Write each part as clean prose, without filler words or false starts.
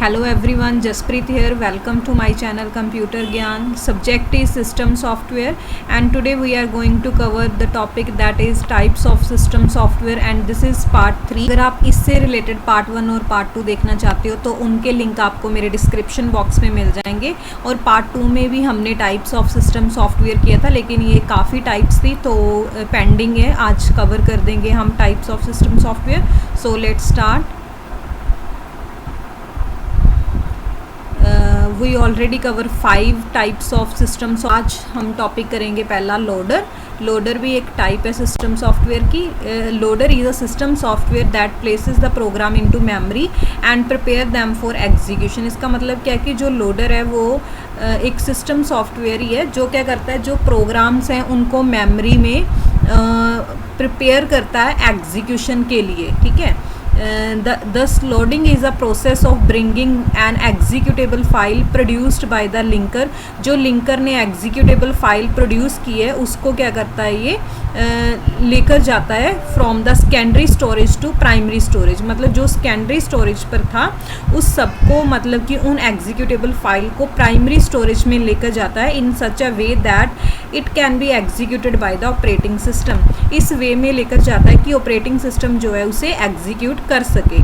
Hello everyone, Jaspreet here. Welcome to my channel Computer Gyan. Subject is System Software and today we are going to cover the topic that is types of system software and this is part 3. अगर आप इससे related part 1 और part 2 देखना चाहते हो तो उनके link आपको मेरे डिस्क्रिप्शन बॉक्स में मिल जाएंगे। और पार्ट 2 में भी हमने टाइप्स ऑफ सिस्टम सॉफ्टवेयर किया था, लेकिन ये काफ़ी टाइप्स थी तो पेंडिंग है। आज कवर कर देंगे हम types of system software. So let's start. We already cover 5 types of system. आज हम टॉपिक करेंगे पहला लोडर। लोडर भी एक टाइप है सिस्टम सॉफ्टवेयर की। Loader is a system software that places the program into memory and prepare them for execution. इसका मतलब क्या है कि जो लोडर है वो एक सिस्टम सॉफ्टवेयर ही है जो क्या करता है, जो प्रोग्राम्स हैं उनको मेमोरी में प्रिपेयर करता है एग्जीक्यूशन के लिए। ठीक है। Thus loading is a process of bringing an executable file produced by the linker। जो लिंकर ने एग्जीक्यूटेबल फाइल प्रोड्यूस की है उसको क्या करता है, ये लेकर जाता है from the secondary storage to primary storage. मतलब जो सेकेंडरी स्टोरेज पर था उस सबको, मतलब कि उन एग्जीक्यूटेबल फाइल को प्राइमरी स्टोरेज में लेकर जाता है in such a way that it can be executed by the operating system. इस वे में लेकर जाता है कि ऑपरेटिंग सिस्टम जो है उसे एग्जीक्यूट कर सके।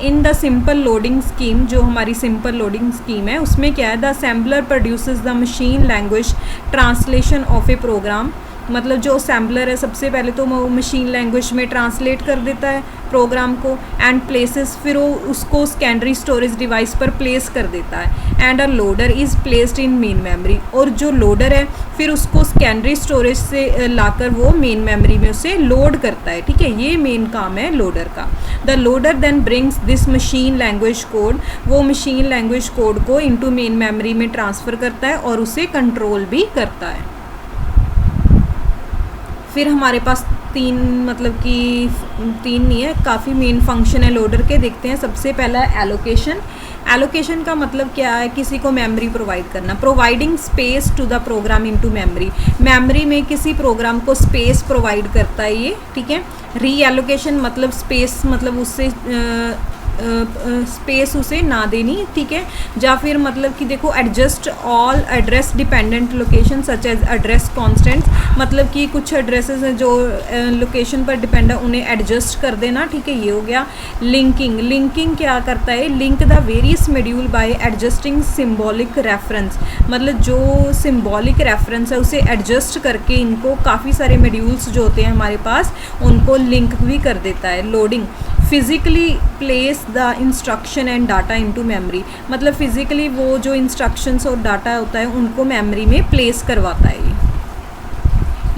In the simple loading scheme, जो हमारी सिंपल लोडिंग स्कीम है उसमें क्या है, the assembler produces the machine language translation of a program. मतलब जो असेंबलर है सबसे पहले तो वो मशीन लैंग्वेज में ट्रांसलेट कर देता है प्रोग्राम को एंड प्लेसेस, फिर वो उसको सेकेंडरी स्टोरेज डिवाइस पर प्लेस कर देता है। And a loader is placed in main memory. और जो लोडर है फिर उसको सेकेंडरी स्टोरेज से लाकर वो मेन मेमोरी में उसे लोड करता है। ठीक है, ये मेन काम है लोडर का। The loader then brings this machine language code. वो मशीन लैंग्वेज कोड को इनटू मेन मेमोरी में ट्रांसफ़र करता है और उसे कंट्रोल भी करता है। फिर हमारे पास तीन, मतलब कि तीन नहीं है, काफ़ी मेन फंक्शन है लोडर के। देखते हैं। सबसे पहला है एलोकेशन। एलोकेशन का मतलब क्या है, किसी को मेमोरी प्रोवाइड करना। Providing space to the program into memory. Memory में किसी प्रोग्राम को स्पेस प्रोवाइड करता है ये। ठीक है। री एलोकेशन मतलब स्पेस, मतलब उससे स्पेस उसे ना देनी। ठीक है। या फिर मतलब कि देखो, adjust all address dependent location such as address constants. मतलब कि कुछ एड्रेसेस हैं जो लोकेशन पर डिपेंड है, उन्हें एडजस्ट कर देना। ठीक है, ये हो गया। लिंकिंग। लिंकिंग क्या करता है, link the various module bye adjusting symbolic reference. मतलब जो सिम्बॉलिक रेफरेंस है उसे एडजस्ट करके इनको, काफ़ी सारे मॉड्यूल्स जो होते हैं हमारे पास उनको लिंक भी कर देता है। Loading. Physically place the instruction and data into memory. मतलब फिज़िकली वो जो इंस्ट्रक्शंस और डाटा होता है उनको मेमोरी में प्लेस करवाता है।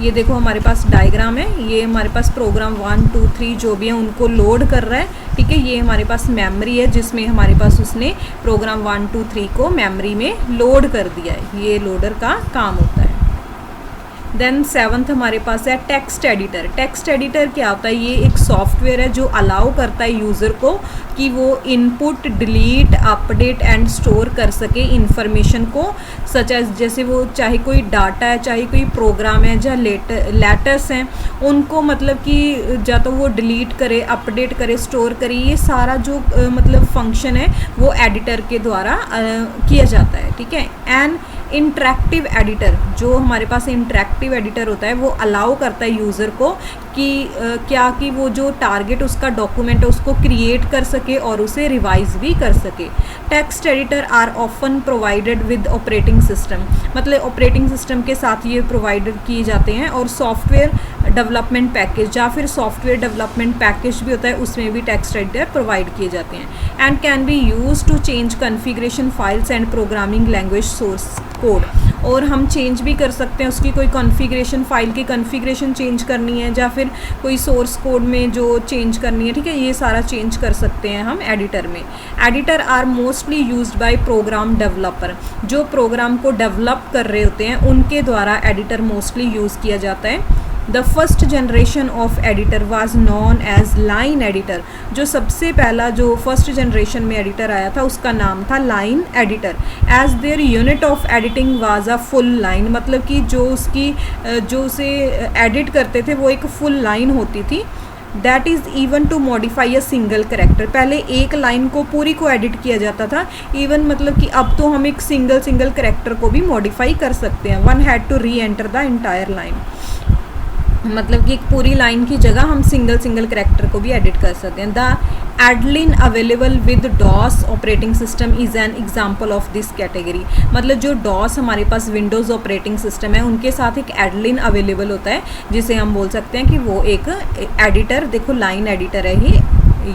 ये देखो हमारे पास डायग्राम है, ये हमारे पास प्रोग्राम 1 2 3 जो भी है उनको लोड कर रहा है। ठीक है, ये हमारे पास मेमोरी है जिसमें हमारे पास उसने प्रोग्राम 1 2 3 को मेमोरी में लोड कर दिया है। ये लोडर का काम होता है। देन 7th हमारे पास है टेक्स्ट एडिटर। टेक्स्ट एडिटर क्या होता है, ये एक सॉफ्टवेयर है जो अलाउ करता है यूज़र को कि वो input, delete, update and store कर सके इंफॉर्मेशन को। सच एज, जैसे वो चाहे कोई डाटा है, चाहे कोई प्रोग्राम है, या लेटर्स हैं, उनको मतलब कि या तो वो डिलीट करे, अपडेट करे, स्टोर करे। ये सारा जो मतलब फंक्शन है वो एडिटर के द्वारा किया जाता है। ठीक है। एंड इंटरेक्टिव एडिटर, जो हमारे पास इंटरेक्टिव एडिटर होता है वो अलाउ करता है यूज़र को कि क्या कि वो जो टारगेट उसका डॉक्यूमेंट है उसको क्रिएट कर सके और उसे रिवाइज भी कर सके। Text editor are often provided with operating system. मतलब ऑपरेटिंग सिस्टम के साथ ये प्रोवाइड किए जाते हैं। और सॉफ्टवेयर डेवलपमेंट पैकेज या फिर सॉफ्टवेयर डेवलपमेंट पैकेज भी होता है, उसमें भी टेक्स्ट एडिटर प्रोवाइड किए जाते हैं। And can be use to change configuration files and programming language source code. और हम चेंज भी कर सकते हैं, उसकी कोई कॉन्फ़िगरेशन, फाइल की कॉन्फ़िगरेशन चेंज करनी है या फिर कोई सोर्स कोड में जो चेंज करनी है। ठीक है, ये सारा चेंज कर सकते हैं हम एडिटर में। Editor are mostly used by program developer. जो प्रोग्राम को डेवलप कर रहे होते हैं उनके द्वारा एडिटर मोस्टली यूज़ किया जाता है। The first generation of editor was known as line editor. जो सबसे पहला, जो फर्स्ट जनरेशन में एडिटर आया था उसका नाम था line editor. As their unit of editing was a full line. मतलब कि जो उसकी, जो उसे एडिट करते थे वो एक फुल लाइन होती थी। That is even to modify a single character. पहले एक लाइन को पूरी को एडिट किया जाता था, इवन मतलब कि अब तो हम एक सिंगल करेक्टर को भी मॉडिफाई कर सकते हैं। One had to reenter the entire line, मतलब कि एक पूरी लाइन की जगह हम सिंगल करेक्टर को भी एडिट कर सकते हैं। The edlin available with DOS operating system is an example of this category. मतलब जो डॉस हमारे पास विंडोज़ ऑपरेटिंग सिस्टम है उनके साथ एक एडलिन अवेलेबल होता है, जिसे हम बोल सकते हैं कि वो एक एडिटर, देखो लाइन एडिटर है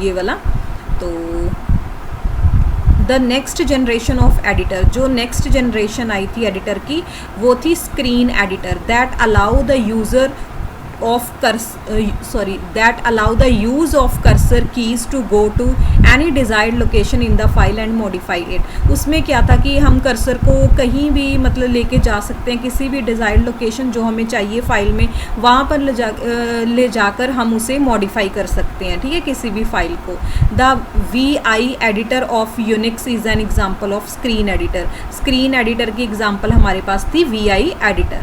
ये वाला। तो the next generation of editor, जो नेक्स्ट जनरेशन आई थी एडिटर की वो थी screen editor. That allow the user the use of cursor keys to go to any desired location in the file and modify it। उसमें क्या था कि हम कर्सर को कहीं भी मतलब लेके जा सकते हैं, किसी भी डिज़ायर्ड लोकेशन जो हमें चाहिए फाइल में वहाँ पर ले जाकर हम उसे मॉडिफाई कर सकते हैं, ठीक है, किसी भी फाइल को। The VI editor of Unix is an example of screen editor. Screen editor की एग्जाम्पल हमारे पास थी VI एडिटर।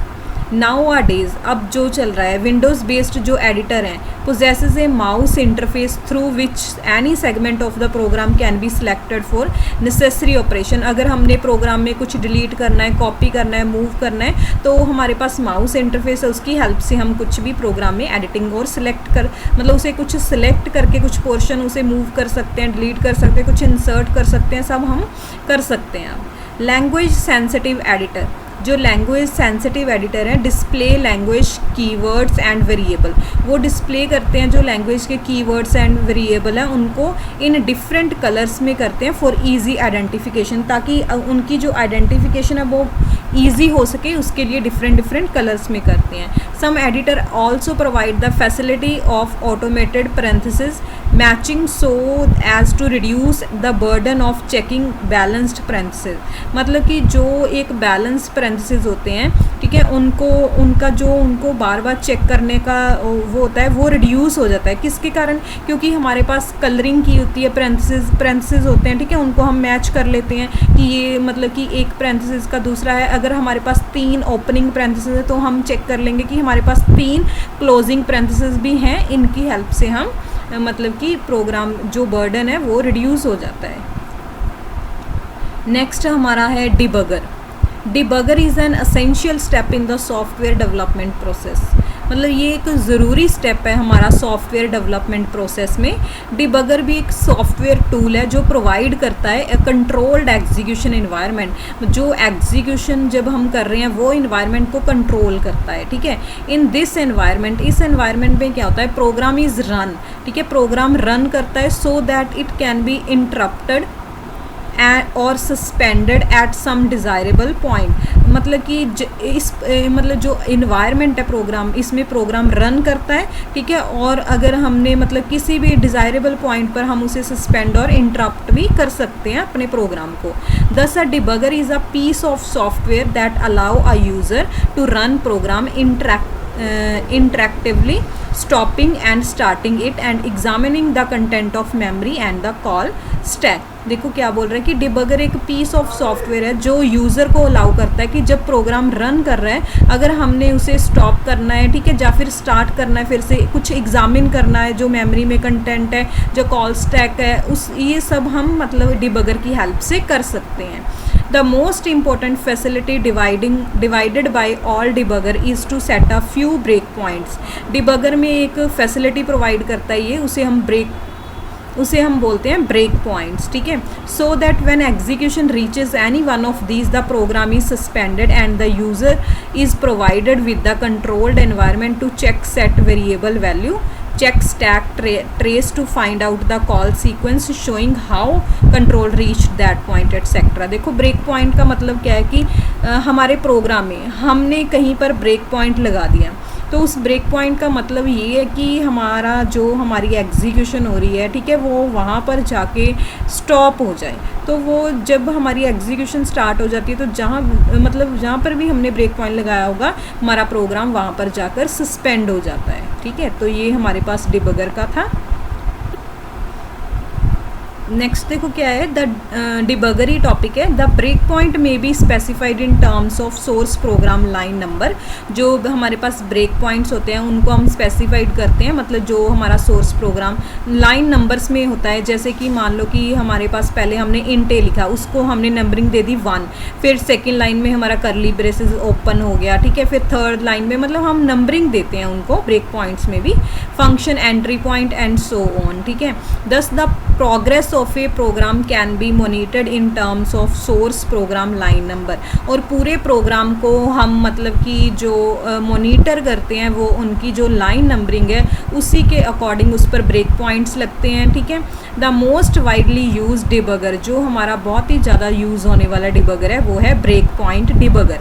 Nowadays अब जो चल रहा है विंडोज़ बेस्ड जो एडिटर हैं possesses a mouse interface through which any segment of the program can be selected for necessary operation। अगर हमने प्रोग्राम में कुछ डिलीट करना है, कॉपी करना है, मूव करना है तो हमारे पास माउस इंटरफेस है, उसकी हेल्प से हम कुछ भी प्रोग्राम में एडिटिंग और सिलेक्ट कर मतलब उसे कुछ सिलेक्ट करके कुछ पोर्शन उसे मूव कर सकते हैं, डिलीट कर सकते हैं, कुछ इंसर्ट कर सकते हैं, सब हम कर सकते हैं। लैंग्वेज सेंसिटिव एडिटर, जो लैंग्वेज सेंसिटिव एडिटर है display language keywords and variable, वो डिस्प्ले करते हैं जो लैंग्वेज के कीवर्ड्स एंड वेरिएबल हैं उनको इन डिफरेंट कलर्स में करते हैं फॉर इजी आइडेंटिफिकेशन, ताकि उनकी जो आइडेंटिफिकेशन है वो ईजी हो सके, उसके लिए डिफरेंट कलर्स में करते हैं। Some editor also provide the facility of automated parenthesis matching so as to reduce the burden of checking balanced parenthesis. मतलब कि जो एक बैलेंस पैरेंथेसिस होते हैं, ठीक है, उनको बार बार चेक करने का वो होता है, वो रिड्यूस हो जाता है। किसके कारण? क्योंकि हमारे पास कलरिंग की होती है, पैरेंथेसिस होते हैं, ठीक है, उनको हम मैच कर लेते हैं कि ये मतलब कि एक पैरेंथेसिस का दूसरा है। अगर हमारे पास 3 ओपनिंग पैरेंथेसिस है तो हम चेक कर लेंगे कि हमारे पास 3 क्लोजिंग पैरेंथेसिस भी हैं, इनकी हेल्प से हम मतलब कि प्रोग्राम जो बर्डन है वो रिड्यूस हो जाता है। नेक्स्ट हमारा है debugger. Debugger is an essential step in the software development process. मतलब ये एक ज़रूरी स्टेप है हमारा सॉफ्टवेयर डेवलपमेंट प्रोसेस में। डिबगर भी एक सॉफ्टवेयर टूल है जो प्रोवाइड करता है कंट्रोल्ड एग्जीक्यूशन इन्वायरमेंट। जो एग्जीक्यूशन जब हम कर रहे हैं वो इन्वायरमेंट को कंट्रोल करता है, ठीक है। इन दिस एनवायरमेंट, इस एनवायरमेंट में क्या होता है, प्रोग्राम इज़ रन, ठीक है, प्रोग्राम रन करता है so that it can be interrupted और suspended at some desirable point. मतलब कि मतलब जो इन्वायरमेंट है प्रोग्राम, इसमें प्रोग्राम रन करता है, ठीक है, और अगर हमने मतलब किसी भी डिज़ायरेबल पॉइंट पर हम उसे सस्पेंड और इंटरप्ट भी कर सकते हैं अपने प्रोग्राम को। Thus a debugger is a piece of software that allow a user to run program interactively, stopping and starting it and examining the content of memory and the call stack। देखो क्या बोल रहे हैं कि debugger एक piece of software है जो user को अलाउ करता है कि जब प्रोग्राम रन कर रहा है, अगर हमने उसे स्टॉप करना है, ठीक है, या फिर स्टार्ट करना है, फिर से कुछ एग्जामिन करना है जो मेमोरी में कंटेंट है, जो कॉल स्टैक है, ये सब हम मतलब डिबगर की हेल्प से कर सकते हैं। The most important facility divided by all debugger is to set a few breakpoints। Debugger में एक फैसिलिटी प्रोवाइड करता है ये, उसे हम बोलते हैं ब्रेक पॉइंट्स, ठीक है। So that when execution reaches any one of these the program is suspended and the user is provided with the controlled environment to check set variable value, check stack trace to find out the call sequence showing how control reached that point etc। देखो break point का मतलब क्या है कि हमारे programme में हमने कहीं पर ब्रेक पॉइंट लगा दिया, तो उस ब्रेक पॉइंट का मतलब ये है कि हमारी एग्जीक्यूशन हो रही है, ठीक है, वो वहाँ पर जाके स्टॉप हो जाए। तो वो जब हमारी एग्जीक्यूशन स्टार्ट हो जाती है तो जहाँ पर भी हमने ब्रेक पॉइंट लगाया होगा हमारा प्रोग्राम वहाँ पर जाकर सस्पेंड हो जाता है, ठीक है। तो ये हमारे पास डिबगर का था। नेक्स्ट देखो क्या है, द डिबगर ही टॉपिक है। द ब्रेक पॉइंट में be specified in terms of source program line number. जो हमारे पास ब्रेक पॉइंट्स होते हैं उनको हम स्पेसिफाइड करते हैं, मतलब जो हमारा सोर्स प्रोग्राम लाइन नंबर्स में होता है। जैसे कि मान लो कि हमारे पास पहले हमने इंट ए लिखा, उसको हमने नंबरिंग दे दी 1, फिर सेकेंड लाइन में हमारा करली ब्रेसेस ओपन हो गया, ठीक है, फिर थर्ड लाइन में मतलब हम नंबरिंग देते हैं उनको ब्रेक पॉइंट्स में भी, function entry point and so on, ठीक है। Thus the progress of a program can be monitored in terms of source program line number. और पूरे प्रोग्राम को हम मतलब कि जो मॉनिटर करते हैं वो उनकी जो लाइन नंबरिंग है उसी के अकॉर्डिंग उस पर ब्रेक पॉइंट्स लगते हैं, ठीक है। The most widely use debugger, जो हमारा बहुत ही ज़्यादा यूज़ होने वाला डिबगर है वो है break point debugger.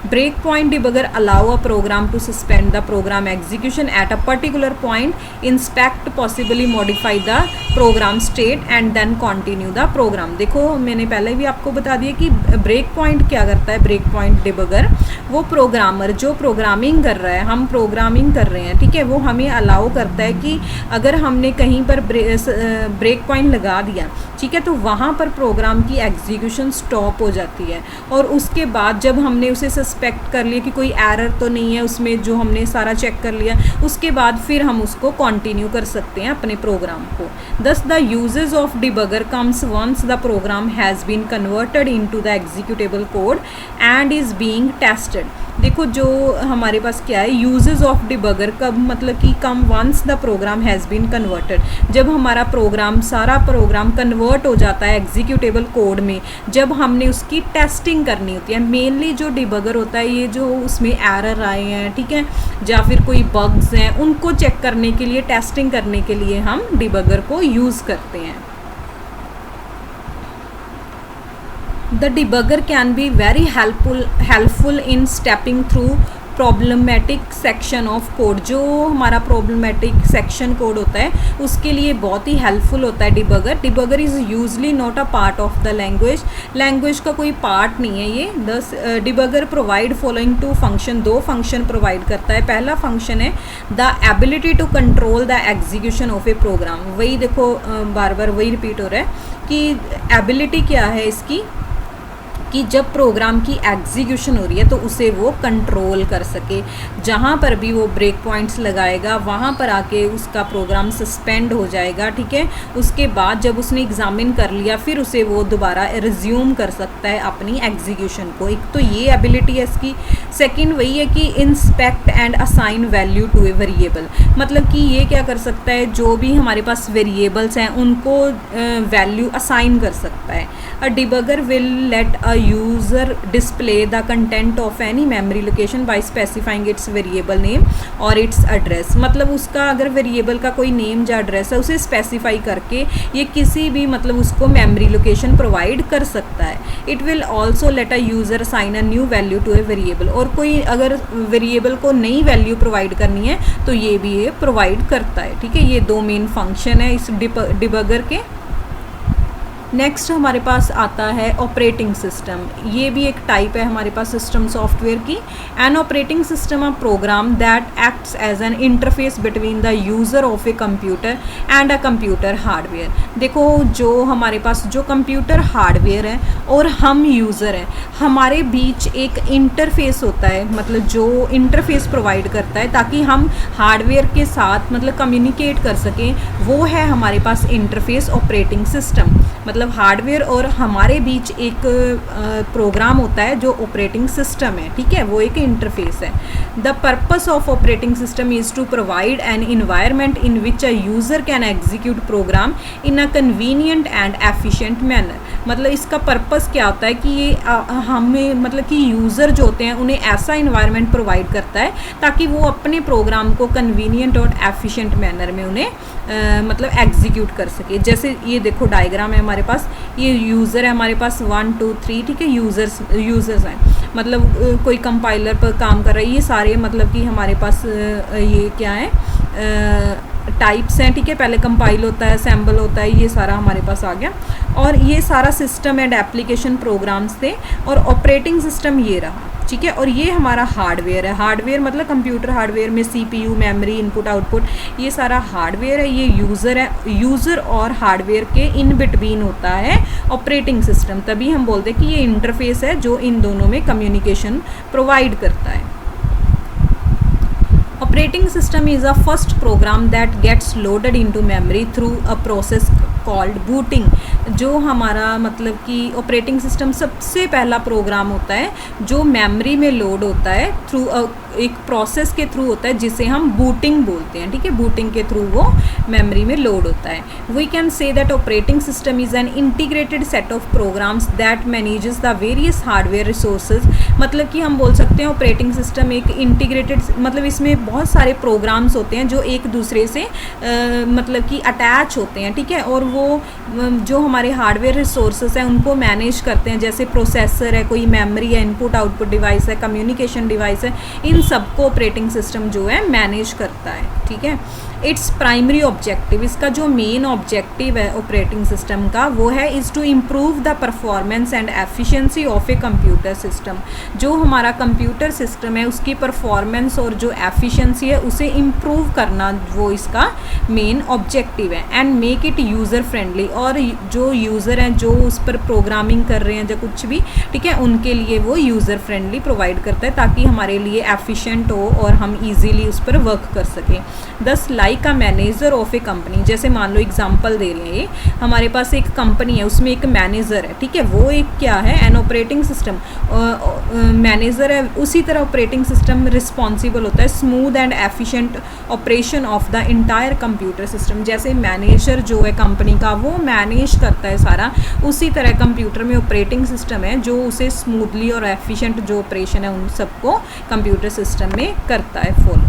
Break point debugger allow a program to suspend the program execution at a particular point, inspect possibly modify the program state and then continue the program. देखो मैंने पहले भी आपको बता दिया कि ब्रेक पॉइंट क्या करता है। ब्रेक पॉइंट डिबगर वो प्रोग्रामर जो प्रोग्रामिंग कर रहा है, हम प्रोग्रामिंग कर रहे हैं, ठीक है, वो हमें अलाउ करता है कि अगर हमने कहीं पर ब्रेक पॉइंट लगा दिया, ठीक है, तो वहाँ पर प्रोग्राम की एग्जीक्यूशन स्टॉप हो जाती है। और उसके बाद जब हमने उसे सस्पेक्ट कर लिया कि कोई एरर तो नहीं है उसमें, जो हमने सारा चेक कर लिया, उसके बाद फिर हम उसको कंटिन्यू कर सकते हैं अपने प्रोग्राम को। Thus the uses of debugger comes once the program has been converted into the executable code and is being tested. देखो जो हमारे पास क्या है, यूजेस ऑफ डिबगर कब मतलब कि come once the program has been converted, जब हमारा प्रोग्राम सारा प्रोग्राम कन्वर्ट हो जाता है एग्जीक्यूटेबल कोड में, जब हमने उसकी टेस्टिंग करनी होती है। मेनली जो डिबगर होता है ये जो उसमें एरर आए हैं, ठीक है, या फिर कोई बग्स हैं उनको चेक करने के लिए, टेस्टिंग करने के लिए हम डिबगर को यूज़ करते हैं। The debugger can be very helpful in stepping through problematic section of code. जो हमारा प्रॉब्लमेटिक सेक्शन कोड होता है उसके लिए बहुत ही हेल्पफुल होता है debugger. Debugger is usually not a part of the language, language का कोई पार्ट नहीं है ये। Thus debugger provide following two function, दो फंक्शन प्रोवाइड करता है। पहला फंक्शन है the ability to control the execution of a program. वही देखो बार बार वही रिपीट हो रहा है कि एबिलिटी क्या है इसकी, कि जब प्रोग्राम की एग्जीक्यूशन हो रही है तो उसे वो कंट्रोल कर सके। जहाँ पर भी वो ब्रेक पॉइंट्स लगाएगा वहाँ पर आके उसका प्रोग्राम सस्पेंड हो जाएगा, ठीक है। उसके बाद जब उसने एग्जामिन कर लिया फिर उसे वो दोबारा रिज्यूम कर सकता है अपनी एग्जीक्यूशन को। एक तो ये एबिलिटी है इसकी। सेकंड वही है कि inspect and assign value to a variable, मतलब कि ये क्या कर सकता है, जो भी हमारे पास वेरिएबल्स हैं उनको वैल्यू असाइन कर सकता है। A debugger will let a user display the content of any memory location by specifying its variable name और इट्स एड्रेस। मतलब उसका अगर वेरिएबल का कोई नेम या एड्रेस है उसे स्पेसिफाई करके ये किसी भी मतलब उसको मेमोरी लोकेशन प्रोवाइड कर सकता है। It will also let a user assign a new value to a variable, और कोई अगर वेरिएबल को नई वैल्यू प्रोवाइड करनी है तो ये भी ये प्रोवाइड करता है, ठीक है। ये दो मेन फंक्शन है इस डिबगर के। नेक्स्ट हमारे पास आता है ऑपरेटिंग सिस्टम। ये भी एक टाइप है हमारे पास सिस्टम सॉफ्टवेयर की। An operating system a program that acts as an interface between the user of a computer and a computer hardware. देखो जो हमारे पास जो कंप्यूटर हार्डवेयर है और हम यूज़र हैं, हमारे बीच एक इंटरफेस होता है, मतलब जो इंटरफेस प्रोवाइड करता है ताकि हम हार्डवेयर के साथ मतलब कम्युनिकेट कर सकें, वो है हमारे पास इंटरफेस ऑपरेटिंग सिस्टम। मतलब हार्डवेयर और हमारे बीच एक प्रोग्राम होता है जो ऑपरेटिंग सिस्टम है, ठीक है, वो एक इंटरफेस है। The purpose of operating system is to provide an environment in which a user can execute program in a convenient and efficient manner. मतलब इसका पर्पस क्या होता है कि ये हमें मतलब कि यूज़र जो होते हैं उन्हें ऐसा इन्वायरमेंट प्रोवाइड करता है ताकि वो अपने प्रोग्राम को कन्वीनियंट और एफिशिएंट मैनर में उन्हें मतलब एग्जीक्यूट कर सके। जैसे ये देखो डायग्राम है हमारे पास, ये यूज़र है हमारे पास 1 2 3, ठीक है, यूज़र्स हैं, मतलब कोई कंपाइलर पर काम कर रहा है। ये सारे मतलब कि हमारे पास ये क्या है टाइप्स हैं, ठीक है। पहले कंपाइल होता है, असेंबल होता है, ये सारा हमारे पास आ गया। और ये सारा सिस्टम एंड एप्लीकेशन प्रोग्राम्स थे और ऑपरेटिंग सिस्टम ये रहा। ठीक है। और ये हमारा हार्डवेयर है। हार्डवेयर मतलब कंप्यूटर हार्डवेयर में CPU, मेमोरी, इनपुट आउटपुट, ये सारा हार्डवेयर है। ये यूज़र है। यूज़र और हार्डवेयर के इन बिटवीन होता है ऑपरेटिंग सिस्टम। तभी हम बोलते हैं कि ये इंटरफेस है जो इन दोनों में कम्युनिकेशन प्रोवाइड करता है। Operating system is a first program that gets loaded into memory through a process called booting। जो हमारा मतलब कि ऑपरेटिंग सिस्टम सबसे पहला प्रोग्राम होता है जो मेमोरी में लोड होता है थ्रू एक प्रोसेस के थ्रू होता है जिसे हम बूटिंग बोलते हैं, ठीक है। बूटिंग के थ्रू वो मेमोरी में लोड होता है। We can say that operating system is an integrated set of programs that manages the various hardware resources. मतलब कि हम बोल सकते हैं ऑपरेटिंग सिस्टम एक इंटीग्रेटेड, मतलब इसमें बहुत सारे प्रोग्राम्स होते हैं जो एक दूसरे से मतलब कि अटैच होते हैं, ठीक है। और वो जो हमारे हार्डवेयर रिसोर्सेज हैं उनको मैनेज करते हैं, जैसे प्रोसेसर है, कोई मेमोरी है, इनपुट आउटपुट डिवाइस है, कम्युनिकेशन डिवाइस है, इन सबको ऑपरेटिंग सिस्टम जो है मैनेज करता है, ठीक है। इट्स प्राइमरी ऑब्जेक्टिव, इसका जो मेन ऑब्जेक्टिव है ऑपरेटिंग सिस्टम का वो है is to improve the performance and efficiency of a computer system. जो हमारा कंप्यूटर सिस्टम है उसकी परफॉर्मेंस और जो एफिशिएंसी है उसे इम्प्रूव करना वो इसका मेन ऑब्जेक्टिव है। And make it user friendly, और जो यूज़र हैं जो उस पर प्रोग्रामिंग कर रहे हैं या कुछ भी, ठीक है, उनके लिए वो यूज़र फ्रेंडली प्रोवाइड करता है ताकि हमारे लिए एफिशिएंट हो और हम ईजीली उस पर वर्क कर सकें। दस like a manager of A company, जैसे मान लो एग्जांपल दे रहे हैं, ये हमारे पास एक कंपनी है, उसमें एक मैनेजर है, ठीक है, वो एक क्या है, एन ऑपरेटिंग सिस्टम मैनेजर है। उसी तरह ऑपरेटिंग सिस्टम रिस्पॉन्सिबल होता है smooth and efficient operation of the entire computer system. जैसे मैनेजर जो है कंपनी का वो मैनेज करता है सारा, उसी तरह कंप्यूटर में ऑपरेटिंग सिस्टम है जो उसे स्मूथली और एफिशिएंट जो ऑपरेशन है उन सबको कंप्यूटर सिस्टम में करता है follow.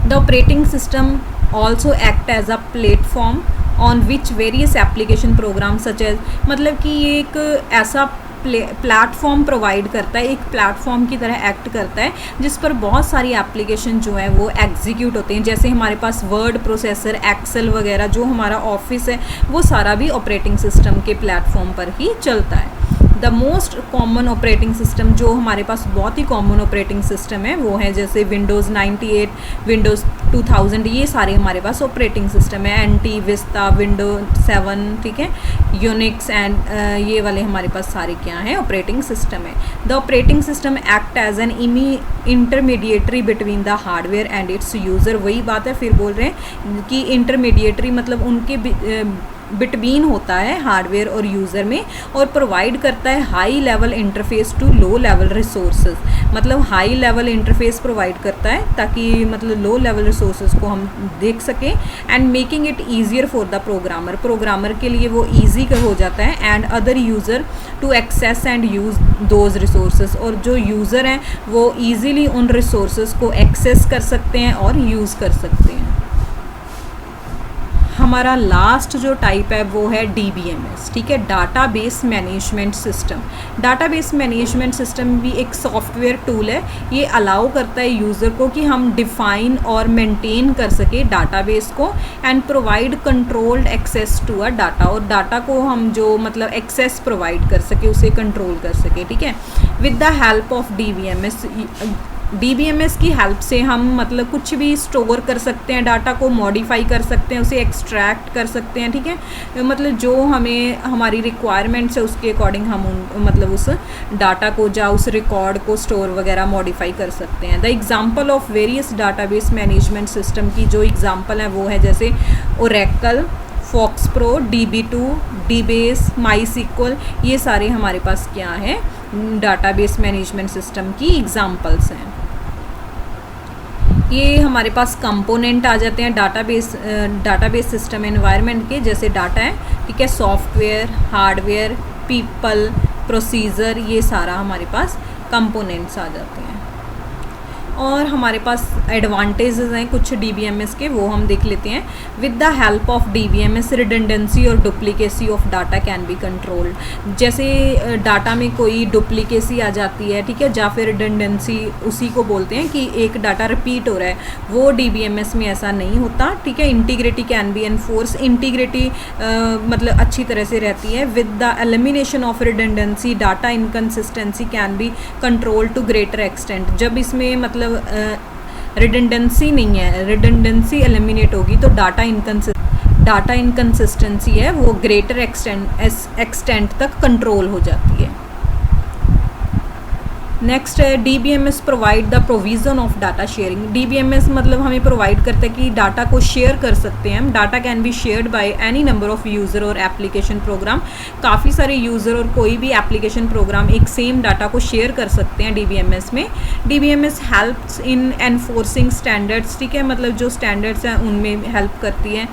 The operating system also act as a platform on which various application programs such as, मतलब कि ये एक ऐसा प्लेटफॉर्म प्रोवाइड करता है, एक प्लेटफॉर्म की तरह एक्ट करता है जिस पर बहुत सारी एप्लीकेशन जो है वो एग्जीक्यूट होते हैं। जैसे हमारे पास वर्ड प्रोसेसर, एक्सेल वगैरह, जो हमारा ऑफिस है वो सारा भी ऑपरेटिंग सिस्टम के प्लेटफॉर्म पर ही चलता है। The most common operating system, जो हमारे पास बहुत ही कॉमन ऑपरेटिंग सिस्टम है वो है जैसे विंडोज़ 98, विंडोज़ 2000, ये सारे हमारे पास ऑपरेटिंग सिस्टम है। एनटी, विस्ता, विंडोज 7, ठीक है, यूनिक्स एंड ये वाले हमारे पास सारे क्या हैं, ऑपरेटिंग सिस्टम है। The operating system act as an intermediatory between the hardware and its user. वही बात है, फिर बोल रहे हैं कि इंटरमीडिएटरी मतलब उनके बिटवीन होता है हार्डवेयर और यूज़र में, और प्रोवाइड करता है high level interface to low level resources. मतलब हाई लेवल इंटरफेस प्रोवाइड करता है ताकि मतलब लो लेवल रिसोर्सेज को हम देख सकें। And making it easier for the programmer, programmer के लिए वो ईजी हो जाता है। And other user to access and use those resources, और जो यूज़र हैं वो ईजीली उन रिसोर्सेज को एक्सेस कर सकते हैं और यूज़ कर सकते हैं। हमारा लास्ट जो टाइप है वो है DBMS, ठीक है, database management system. Database management system भी एक सॉफ्टवेयर टूल है। ये अलाउ करता है यूज़र को कि हम डिफ़ाइन और मेंटेन कर सके डाटाबेस को and provide controlled access to a data, और डाटा को हम जो मतलब एक्सेस प्रोवाइड कर सके, उसे कंट्रोल कर सके, ठीक है। With the help of DBMS की हेल्प से हम मतलब कुछ भी स्टोर कर सकते हैं, डाटा को मॉडिफाई कर सकते हैं, उसे एक्सट्रैक्ट कर सकते हैं, ठीक है। मतलब जो हमें हमारी रिक्वायरमेंट्स है उसके अकॉर्डिंग हम मतलब उस डाटा को या उस रिकॉर्ड को स्टोर वगैरह मॉडिफाई कर सकते हैं। The example of various database management system की जो एग्जांपल है वो है जैसे ओरेकल, फॉक्सप्रो, DB2, डीबेस, माईसीक्वल, ये सारे हमारे पास क्या है, डाटाबेस मैनेजमेंट सिस्टम की एग्जांपल्स हैं। ये हमारे पास कंपोनेंट आ जाते हैं डाटाबेस सिस्टम एनवायरनमेंट के, जैसे डाटा है, ठीक है, सॉफ्टवेयर, हार्डवेयर, पीपल, प्रोसीजर, ये सारा हमारे पास कंपोनेंट्स आ जाते हैं। और हमारे पास एडवांटेजेस हैं कुछ DBMS के, वो हम देख लेते हैं। With the help of DBMS redundancy और duplicacy of data can be controlled. जैसे डाटा में कोई डुप्लीकेसी आ जाती है, ठीक है, या फिर रिडंडेंसी उसी को बोलते हैं कि एक डाटा रिपीट हो रहा है, वो DBMS में ऐसा नहीं होता, ठीक है। Integrity can be enforce, integrity मतलब अच्छी तरह से रहती है। With the elimination of redundancy data inconsistency can be control to greater extent. जब इसमें मतलब रिडंडेंसी नहीं है, रिडंडेंसी एलिमिनेट होगी तो डाटा इनकन्सिस्टेंसी है वो ग्रेटर एक्सटेंट तक कंट्रोल हो जाती है। नेक्स्ट है DBMS provide the provision of data sharing. DBMS मतलब हमें प्रोवाइड करता है कि डाटा को शेयर कर सकते हैं हम। Data can be shared by any number of user और एप्लीकेशन प्रोग्राम। काफ़ी सारे यूज़र और कोई भी एप्लीकेशन प्रोग्राम एक सेम डाटा को शेयर कर सकते हैं DBMS में। DBMS helps in enforcing standards, ठीक है, मतलब जो स्टैंडर्ड्स हैं उनमें हेल्प करती है।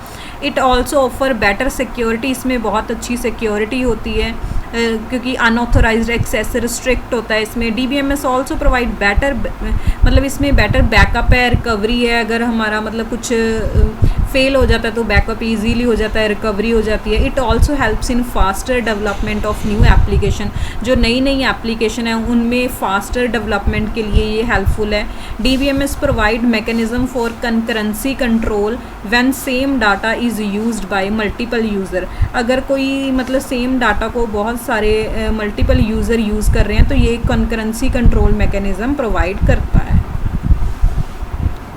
It also offer better security, इसमें बहुत अच्छी सिक्योरिटी होती है क्योंकि अनऑथोराइज्ड एक्सेस रिस्ट्रिक्ट होता है इसमें। DBMS ऑल्सो प्रोवाइड बेटर, मतलब इसमें बेटर बैकअप है, रिकवरी है। अगर हमारा मतलब कुछ फेल हो जाता है तो बैकअप इजीली हो जाता है, रिकवरी हो जाती है। It also helps in faster development of new application. जो नई नई एप्लीकेशन है उनमें फास्टर डेवलपमेंट के लिए ये हेल्पफुल है। DBMS provide mechanism for concurrency control when same data is used by multiple user. अगर कोई मतलब सेम डाटा को बहुत सारे मल्टीपल यूज़र यूज़ कर रहे हैं तो ये कंकरेंसी कंट्रोल मैकेनिज्म प्रोवाइड करता है।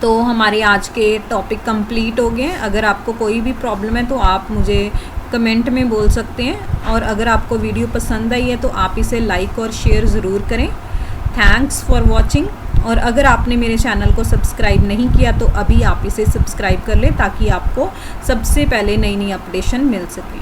तो हमारे आज के टॉपिक कंप्लीट हो गए। अगर आपको कोई भी प्रॉब्लम है तो आप मुझे कमेंट में बोल सकते हैं, और अगर आपको वीडियो पसंद आई है तो आप इसे लाइक और शेयर ज़रूर करें। Thanks for watching. और अगर आपने मेरे चैनल को सब्सक्राइब नहीं किया तो अभी आप इसे सब्सक्राइब कर लें ताकि आपको सबसे पहले नई नई अपडेशन मिल सके।